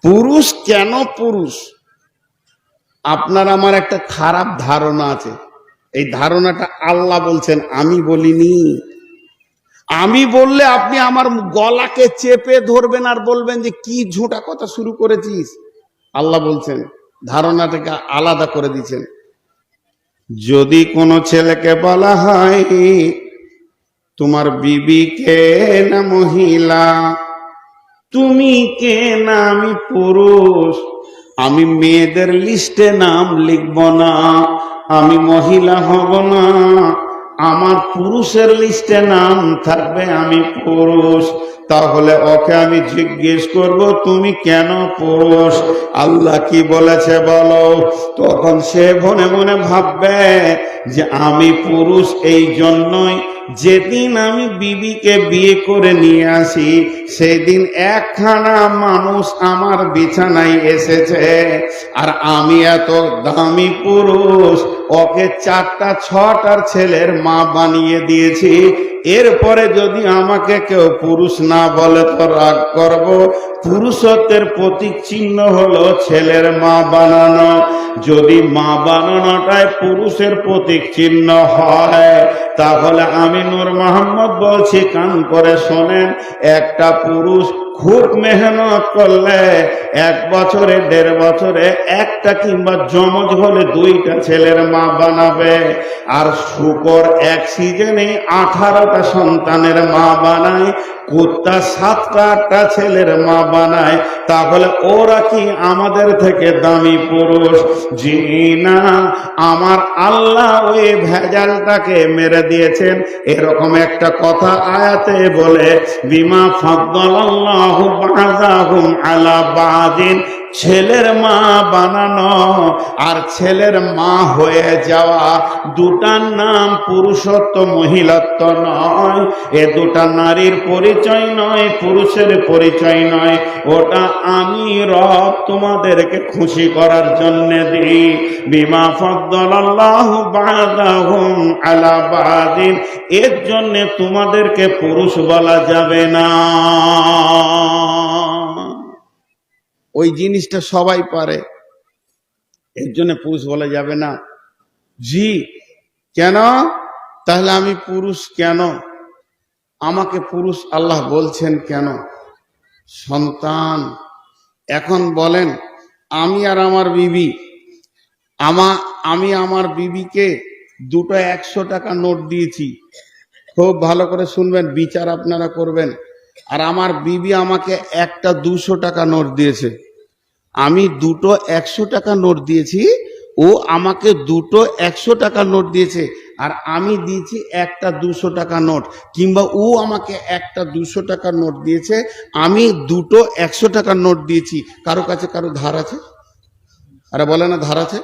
পুরুষ কেন পুরুষ? আপনার আমার একটা খারাপ ধারণা আছে। এই ধারণাটা আল্লাহ বলছেন, আমি বলিনি। আমি বললে আপনি আমার গলাকে চেপে ধরবেন আর বলবেন যে কি ঝোঁটা কথা শুরু করেছিস। আল্লাহ বলছেন, ধারণাটাকে আলাদা করে দিচ্ছেন। যদি কোনো ছেলেকে বলা হয় তোমার বিবি কে না মহিলা, তুমি কে না আমি পুরুষ, আমি মেয়েদের লিস্টে নাম লিখব না, আমি মহিলা হব না, আমার পুরুষের লিস্টে নাম থাকবে, আমি পুরুষ। তাহলে ওকে আমি জিজ্ঞেস করব তুমি কেন পুরুষ, আল্লাহ কি বলেছে বলো। তখন সে মনে মনে ভাববে যে আমি পুরুষ এই জন্যই যেদিন আমি বিবিকে বিয়ে করে নিয়ে আসি সেদিন একখানা মানুষ আমার বিছানায় এসেছে, আর আমি এত দামি পুরুষ ওকে 4টা 6টার ছেলের মা বানিয়ে দিয়েছি। এরপরে যদি আমাকে কেউ পুরুষ না বলে তো রাগ করব। পুরুষত্বের প্রতীক চিহ্ন হলো ছেলের মা বানানো। যদি মা বানানোটাই পুরুষের প্রতীক চিহ্ন হয়, তাহলে আমি নূর মোহাম্মদ বলছি, কান করে শোনেন, একটা পুরুষ খুব মেহনত করলে 1 বছরে 1.5 বছরে একটা কিংবা জমজ হলে 2টা ছেলের মা বানাবে। আর শূকর এক সিজনে 18টা সন্তানের মা বানায়, কুত্তা 7টা 8টা ছেলের মা বানায়। তাহলে ওরা কি আমাদের থেকে দামি পুরুষ? জি না, আমার আল্লাহ ওই ভেজালটাকে মেরে দিয়েছেন। এরকম একটা কথা আয়াতে বলে, বিমা ফাদ্দালাল্লাহু বা'দাহুম আলা বা'দিন, ছেলের মা বানানো আর ছেলের মা হয়ে যাওয়া দুটার নাম পুরুষত্ব মহিলাত্ব নয়। এ দুটা নারীর পরিচয় নয়, পুরুষের পরিচয় নয়। ওটা আমি রব তোমাদেরকে খুশি করার জন্য দিই। বিমা ফাদ্দালাল্লাহু বা'দাহুম আলা বা'দিন, এর জন্য তোমাদেরকে পুরুষ বলা যাবে না। ওই জিনিসটা সবাই পারে, এর জন্য পুরুষ বলা যাবে না। জি কেন? তাহলে আমি পুরুষ কেন? আমাকে পুরুষ আল্লাহ বলছেন কেন? সন্তান। এখন বলেন, আমি আর আমার বিবি, আমি আমার বিবিকে 2টো 100 টাকা নোট দিয়েছি। খুব ভালো করে শুনবেন, বিচার আপনারা করবেন। আর আমার বিবি আমাকে একটা 200 টাকা নোট দিয়েছে। আমি 2টো 100 টাকা নোট দিয়েছি, ও আমাকে 2টো 100 টাকা নোট দিয়েছে। আর আমি দিয়েছি একটা 200 টাকা নোট, কিংবা ও আমাকে একটা 200 টাকা নোট দিয়েছে, আমি 2টো 100 টাকা নোট দিয়েছি। কারো কাছে কারো ধার আছে? আরে বলে না ধার আছে।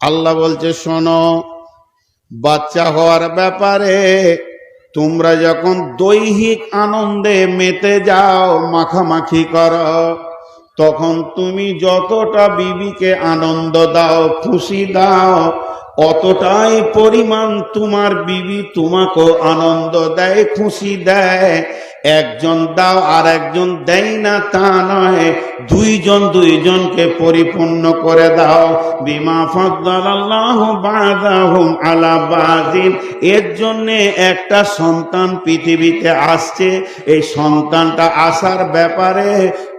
আল্লাহ বলছে, শোনো, বাচ্চা হওয়ার ব্যাপারে তোমরা যখন দৈহিক আনন্দে মেতে যাও, মাখামাখি করো, তখন তুমি যতটা বিবিকে আনন্দ দাও, খুশি দাও, অতটাই পরিমাণ তোমার বিবি তোমাকেও আনন্দ দেয়, খুশি দেয়। একজন দাও আর একজন দেয় না তা নয়, দুইজনকে পরিপূর্ণ করে দাও। বিমা ফাদ্দালাল্লাহু বা'দাহুম আলা বা'দিন, এর জন্য একটা সন্তান পৃথিবীতে আসছে। এই সন্তানটা আসার ব্যাপারে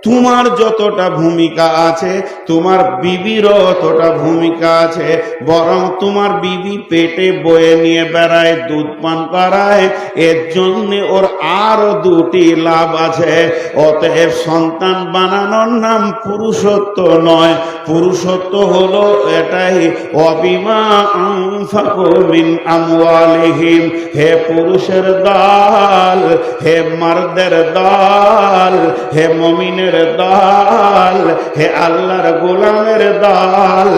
তোমার যতটা ভূমিকা আছে, তোমার বিবিরও ততটা ভূমিকা আছে। বরং তোমার বিবি পেটে বয়ে নিয়ে বেড়ায়, দুধ পান করায়, এর জন্য ওর আরো 2টি লাভ আছে। অতএব সন্তান বানানোর নাম পুরুষত্ব নয়। পুরুষত্ব হলো এটাই, অবিমা আনফাকু মিন আমওয়ালিহিম। হে পুরুষের দল, হে মারদের দল, হে মুমিনের দল, হে আল্লাহর গোলামের দল,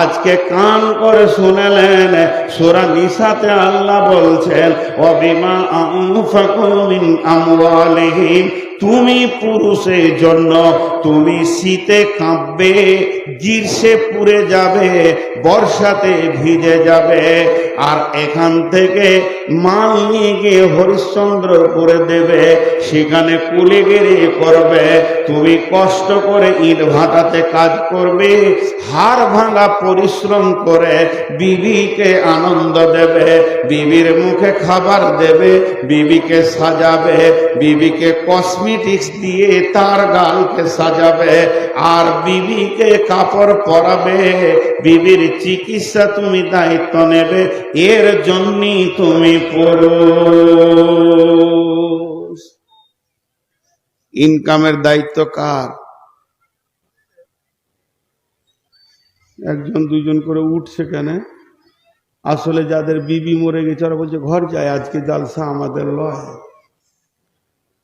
আজকে কান করে শুনলেন, সূরা নিসাতে আল্লাহ বলছেন, ওয়াবিমা আনফাকু মিন আমওয়ালিহিম, তুমি পুরুষের জন্য তুমি শীতে কাঁপবে, গ্রীষ্মে পুড়ে যাবে, বর্ষাতে ভিজে যাবে। আর এখান থেকে মাল নিয়ে গিয়ে হরিশ্চন্দ্র করে দেবে, সেখানে কুলিগিরি করবে। তুমি কষ্ট করে ইট ভাটাতে কাজ করবে, হাড় ভাঙা পরিশ্রম করে বিবিকে আনন্দ দেবে, বিবির মুখে খাবার দেবে, বিবিকে সাজাবে, বিবিকে কসমেটিক্স দিয়ে তার গালকে সাজাবে, আর বিবিকে কাপড় পরাবে, বিবির চিকিৎসা তুমি দায়িত্ব নেবে। এর জন্যই তুমি পুরুষ। ইনকামের দায়িত্ব কার? একজন দুজন করে উঠছে কেন? আসলে যাদের বিবি মরে গেছে ওরা বলছে ঘর যায়, আজকে জালসা আমাদের লয়।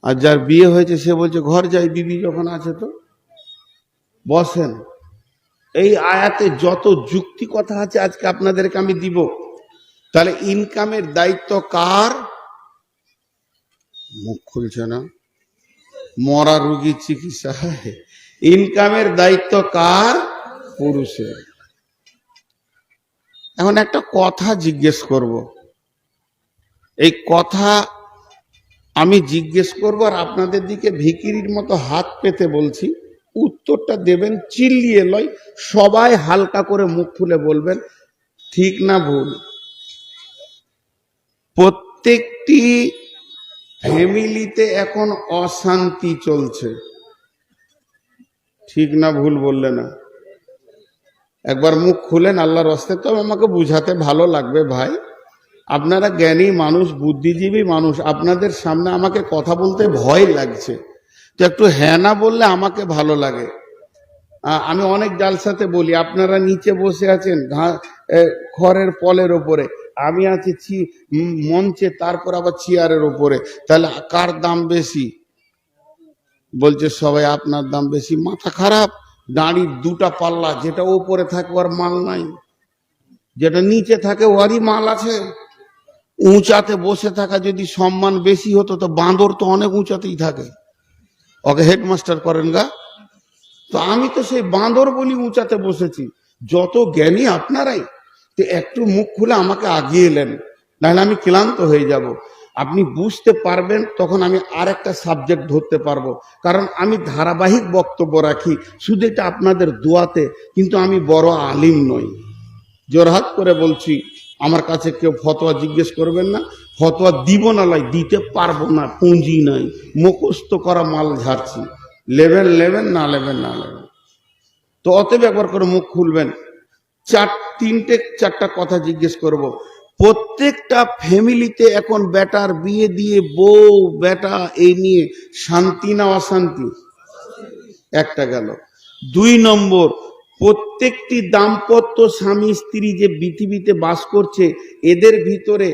আর যার বিয়ে হয়েছে সে বলছে ঘর যাই, বিবি যখন আছে তো বসেন। এই আয়াতে যত যুক্তি কথা আছে আজকে আপনাদেরকে আমি দিব। তাহলে ইনকামের দায়িত্ব কার? মুখ খুলছে না, মরা রোগীর চিকিৎসা হয়। ইনকামের দায়িত্ব কার? পুরুষের। এখন একটা কথা জিজ্ঞেস করব, এই কথা আমি জিজ্ঞেস করব আর আপনাদের দিকে ভিখিরির মতো হাত পেতে বলছি, উত্তরটা দেবেন চিল্লিয়ে লয়, সবাই হালকা করে মুখ খুলে বলবেন ঠিক না ভুল। প্রত্যেকটি ফ্যামিলিতে এখন অশান্তি চলছে, ঠিক না ভুল বললে না? একবার মুখ খুলেন আল্লাহর রাস্তায়। তবে আমাকে বুঝাতে ভালো লাগবে ভাই, আপনারা জ্ঞানী মানুষ, বুদ্ধিজীবী মানুষ, আপনাদের সামনে আমাকে কথা বলতে ভয় লাগছে, তো একটু হ্যাঁ না বললে আমাকে ভালো লাগে। আমি অনেক জালসাতে বলি, আপনারা নিচে বসে আছেন খড়ের পলের ওপরে, আমি আছি মঞ্চে, তারপর আবার চেয়ারের ওপরে, তাহলে কার দাম বেশি? বলছে সবাই আপনার দাম বেশি। মাথা খারাপ? দাঁড়ির দুটা পাল্লা, যেটা ওপরে থাকে ওর মাল নাই, যেটা নিচে থাকে ওরই মাল আছে। উঁচাতে বসে থাকা যদি সম্মান বেশি হতো তো বাঁদর তো অনেক উঁচাতেই থাকে, ওকে হেডমাস্টার করেন গা। তো আমি তো সেই বাঁদর বলি উঁচাতে বসেছি। যত জ্ঞানী আপনারাই, তো একটু মুখ খুলে আমাকে আগিয়ে এলেন, নাহলে আমি ক্লান্ত হয়ে যাব। আপনি বুঝতে পারবেন, তখন আমি আর একটা সাবজেক্ট ধরতে পারবো, কারণ আমি ধারাবাহিক বক্তব্য রাখি, শুধু এটা আপনাদের দোয়াতে। কিন্তু আমি বড় আলিম নই, জোরহাত করে বলছি, আমার কাছে কেউ ফতোয়া জিজ্ঞেস করবেন না, ফতোয়া দিব না, লাই দিতে পারবো না, পুঁজি নাই, মুখস্থ করা মাল ঝাড়ছি, লেবেন লেবেন, না লেবেন না লেবেন। তো অতএব একবার করে মুখ খুলবেন। চারটা কথা জিজ্ঞেস করব। প্রত্যেকটা ফ্যামিলিতে এখন বেটার বিয়ে দিয়ে বউ বেটা এই নিয়ে শান্তি না অশান্তি? একটা গেল। 2 নম্বর, প্রত্যেকটি দাম্পত্য স্বামী স্ত্রী যে পৃথিবীতে বাস করছে, এদের ভিতরে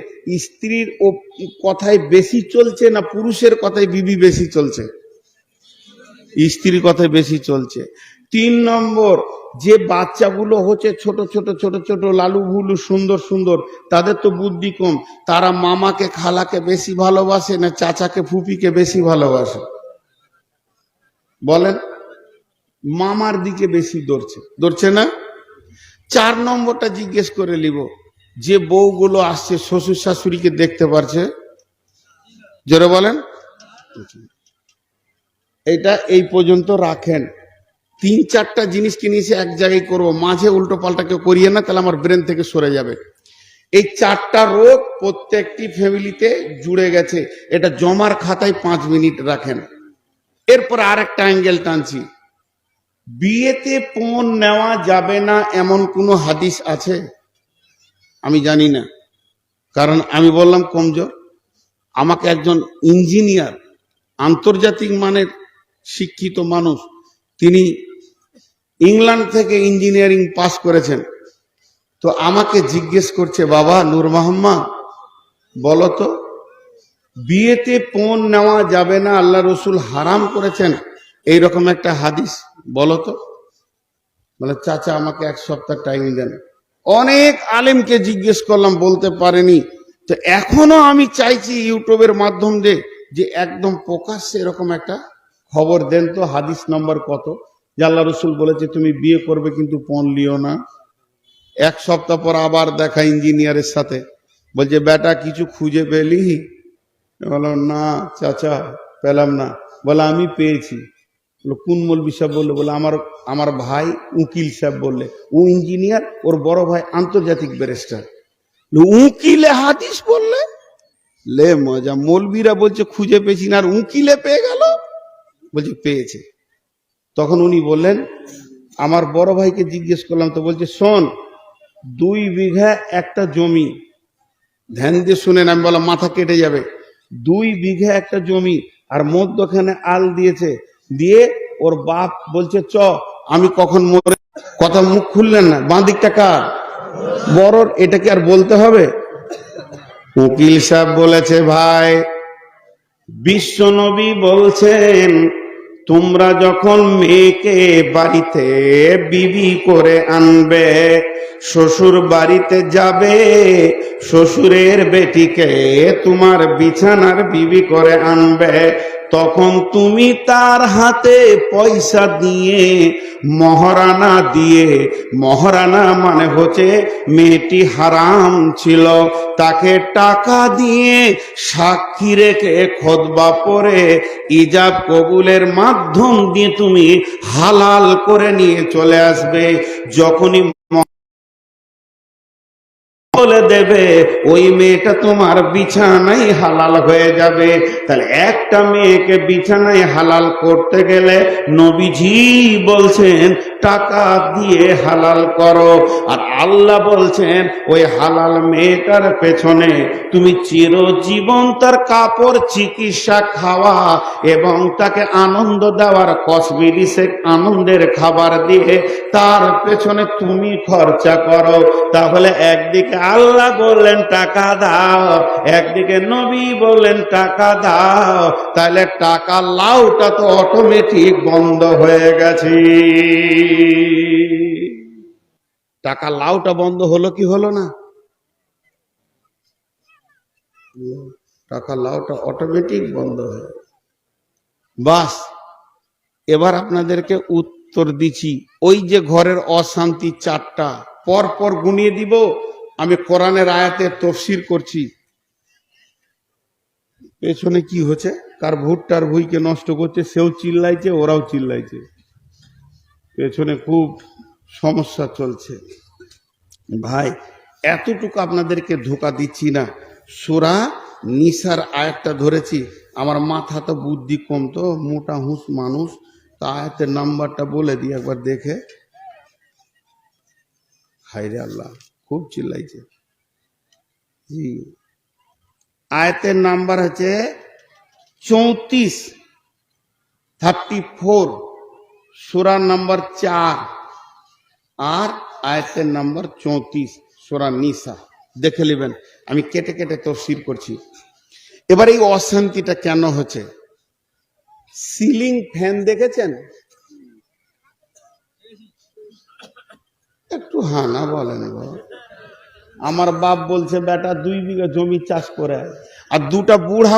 স্ত্রীর কথাই বেশি চলছে না পুরুষের কথাই বিবি বেশি চলছে? স্ত্রীর কথাই বেশি চলছে। 3 নম্বর, যে বাচ্চাগুলো হচ্ছে ছোট ছোট ছোট ছোট লালু ভুলু সুন্দর সুন্দর, তাদের তো বুদ্ধি কম, তারা মামাকে খালাকে বেশি ভালোবাসে না চাচাকে ফুপিকে বেশি ভালোবাসে? বলেন, মামার দিকে বেশি ধরছে না? 4 নম্বরটা জিজ্ঞেস করে নিব, যে বউগুলো আসছে শ্বশুর শাশুড়িকে দেখতে পারছে? জোরে বলেন। এটা এই পর্যন্ত রাখেন। 3-4টা জিনিসকে নিয়ে এক জায়গায় করবো, মাঝে উল্টো পাল্টা কেউ করিয়ে না, তাহলে আমার ব্রেন থেকে সরে যাবে। এই 4টা রোগ প্রত্যেকটি ফ্যামিলিতে জুড়ে গেছে, এটা জমার খাতায় 5 মিনিট রাখেন। এরপর আর একটা অ্যাঙ্গেল টানছি, বিয়েতে পণ নেওয়া যাবে না এমন কোনো হাদিস আছে? আমি জানি না, কারণ আমি বললাম কমজোর। আমাকে একজন ইঞ্জিনিয়ার, আন্তর্জাতিক মানের শিক্ষিত মানুষ, তিনি ইংল্যান্ড থেকে ইঞ্জিনিয়ারিং পাস করেছেন, তো আমাকে জিজ্ঞেস করছে, বাবা নূর মোহাম্মদ বলো তো, বিয়েতে পণ নেওয়া যাবে না, আল্লাহ রসুল হারাম করেছেন, এইরকম একটা হাদিস বলো তো। বলে চাচা আমাকে 1 সপ্তাহ টাইম দেন। অনেক আলেমকে জিজ্ঞেস করলাম, বলতে পারেনি। তো এখনো আমি চাইছি ইউটিউবের মাধ্যম দিয়ে যে একদম প্রকাশ্যে এরকম একটা খবর দেন তো, হাদিস নম্বর কত, যে আল্লাহ রসুল বলেছে তুমি বিয়ে করবে কিন্তু পণ লিও না। এক সপ্তাহ পর আবার দেখা ইঞ্জিনিয়ারের সাথে, বলছে বেটা কিছু খুঁজে পেলি? বললাম না চাচা পেলাম না। বলে আমি পেয়েছি। বললো কোন মৌলবি সাহেব বললে? বলে আমার ভাই উকিল সাহেব বললে, ও ইঞ্জিনিয়ার, ওর বড় ভাই আন্তর্জাতিক ব্যারিস্টার। উকিলে হাদিস বললে? লে মজা, মৌলবীরা বলছে খুঁজে পেয়েছি না, আর উকিলে পেয়ে গেল। বলছে পেয়েছে। তখন উনি বললেন, আমার বড় ভাইকে জিজ্ঞেস করলাম, তো বলছে শোন 2 বিঘা একটা জমি, ধ্যান দিয়ে শুনেন, আমি বললাম মাথা কেটে যাবে। 2 বিঘা একটা জমি, আর মধ্যখানে আল দিয়েছে, দিয়ে ওর বাপ বলছে চ আমি কখন মরে। কথা মুখ খুললেন না, বাঁ দিকটা কার? বড়র। এটাকে আর বলতে হবে? উকিল সাহেব বলেছে ভাই, বিশ্ব নবী বলছেন তোমরা যখন মেয়েকে বাড়িতে বিবি করে আনবে, শ্বশুর বাড়িতে যাবে, শ্বশুরের বেটিকে তোমার বিছানার বিবি করে আনবে, তখন তুমি তার হাতে পয়সা দিয়ে, মহারানা দিয়ে, মহারানা মানে হচ্ছে মেয়েটি হারাম ছিল, তাকে টাকা দিয়ে সাক্ষী রেখে খুতবা পড়ে ইজাব কবুলের মাধ্যম দিয়ে তুমি হালাল করে নিয়ে চলে আসবে। যখনই বলে দেবে ওই মেয়েটা তোমার বিছানায় হালাল হয়ে যাবে। তাহলে একটা মেয়েকে বিছানায় হালাল করতে গেলে নবীজি বলছেন টাকা দিয়ে হালাল করো, আর আল্লাহ বলছেন ওই হালাল মেয়েটার পেছনে তুমি চিরজীবন তার কাপড়, চিকিৎসা, খাওয়া এবং তাকে আনন্দ দেওয়ার কসমেটিক্স আনন্দের খাবার দিয়ে তার পেছনে তুমি খরচা করো। তাহলে একদিকে আল্লাহ বললেন টাকা দাও, একদিকে নবী বললেন টাকা দাও, তাহলে টাকা লাউটা তো অটোমেটিক বন্ধ হয়ে গেছে। টাকা লাউটা বন্ধ হলো কি হলো না? টাকা লাউটা অটোমেটিক বন্ধ হয়ে, বাস। এবার আপনাদেরকে উত্তর দিচ্ছি। ওই যে ঘরের অশান্তি 4টা পর পর গুনিয়ে দিব, আমি কোরআনের আয়াতের তাফসীর করছি। পেছনে কি হচ্ছে? কার ভুট্টার ভুইকে নষ্ট করছে, সেও চিল্লাইছে, ওরাও চিল্লাইছে, পেছনে খুব সমস্যা চলছে। ভাই এতটুকু আপনাদেরকে ধোকা দিচ্ছি না, সূরা নিসার আয়াতটা ধরেছি। আমার মাথা তো বুদ্ধি কম, তো মোটা হুঁস মানুষ, তা আয়াতের নাম্বারটা বলে দিই একবার দেখে। হায়রে আল্লাহ, খুব চিল্লাইছে। জি, আয়াতের নাম্বার হচ্ছে 34 সূরা নাম্বার 4, আর আয়াতের নাম্বার 34 সূরা নিসা। দেখে নেবেন, আমি কেটে কেটে তাফসীর করছি। এবার এই অশান্তিটা কেন হচ্ছে? সিলিং ফ্যান দেখেছেন? একটু হানা বলেন গো। আমার বাপ বলছে বেটা 2 বিঘা জমি চাষ করে, আর 2টা বুড়া